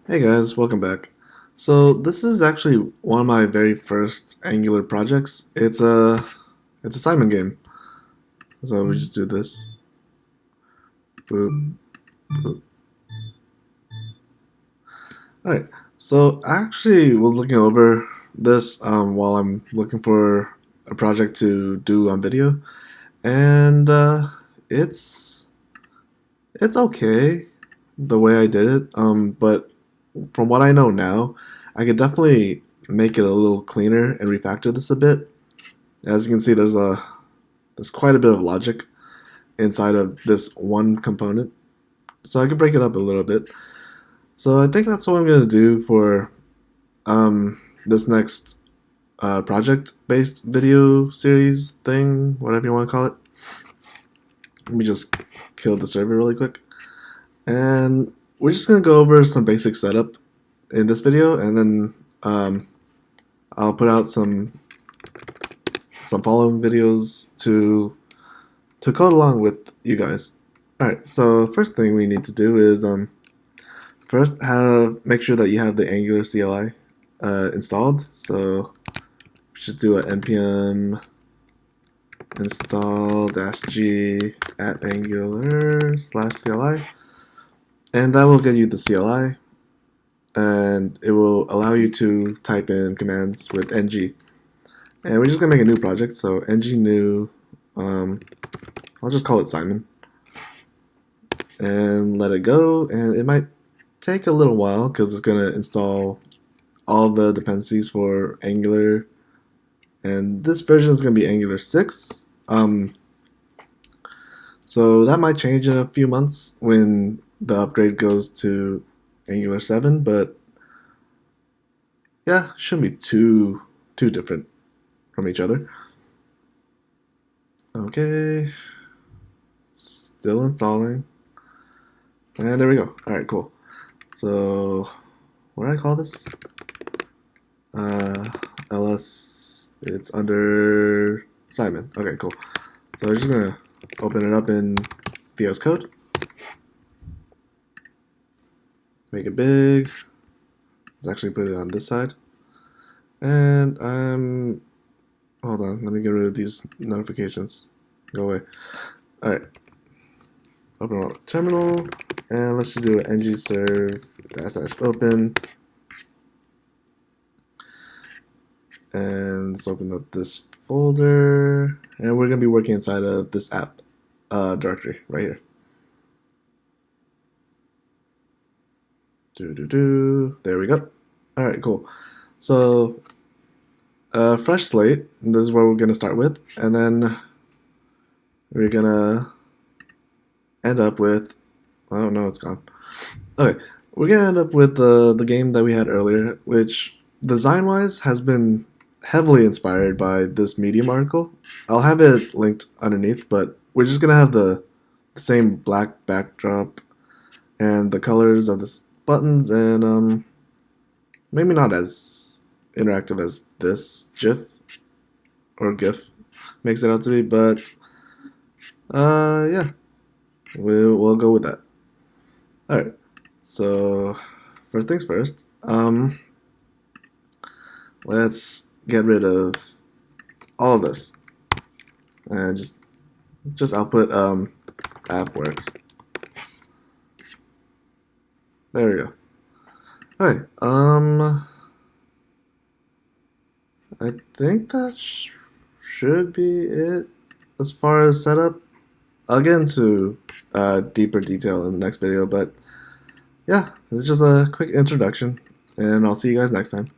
Hey guys, welcome back. So this is actually one of my very first Angular projects. It's a Simon game. So we just do this. Boop, boop. Alright. So I actually was looking over this while I'm looking for a project to do on video, and it's it's okay the way I did it. But from what I know now, I could definitely make it a little cleaner and refactor this a bit. As you can see, there's quite a bit of logic inside of this one component, so I can break it up a little bit. So I think that's what I'm gonna do for this next project-based video series thing, whatever you want to call it. Let me just kill the server really quick, and we're just gonna go over some basic setup in this video, and then I'll put out some following videos to code along with you guys. Alright, so first thing we need to do is first make sure that you have the Angular CLI installed. So just do a npm install -g at angular/CLI, and that will get you the CLI, and it will allow you to type in commands with ng. And we're just gonna make a new project, so ng new, I'll just call it Simon, and let it go. And it might take a little while because it's gonna install all the dependencies for Angular, and this version is gonna be Angular 6. So that might change in a few months when the upgrade goes to Angular 7, but yeah, shouldn't be too different from each other. Okay, still installing, and there we go. All right, cool. So what did I call this? ls, it's under Simon. Okay, cool. So we're just gonna open it up in VS Code, make it big. Let's actually put it on this side, and hold on, let me get rid of these notifications. Go away. All right, open up terminal, and let's just do an ng-serve --open. And let's open up this folder, and we're gonna be working inside of this app directory right here. There we go. All right, cool. So fresh slate, and this is where we're gonna start with, and then we're gonna end up with, oh no, it's gone. Okay, we're gonna end up with the game that we had earlier, which design-wise has been heavily inspired by this Medium article. I'll have it linked underneath, but we're just gonna have the same black backdrop and the colors of the buttons, and maybe not as interactive as this GIF makes it out to be, but yeah, we'll go with that. All right, so first things first, let's get rid of all of this and just output app works. There we go. Alright, I think that should be it as far as setup. I'll get into deeper detail in the next video, but yeah, it's just a quick introduction, and I'll see you guys next time.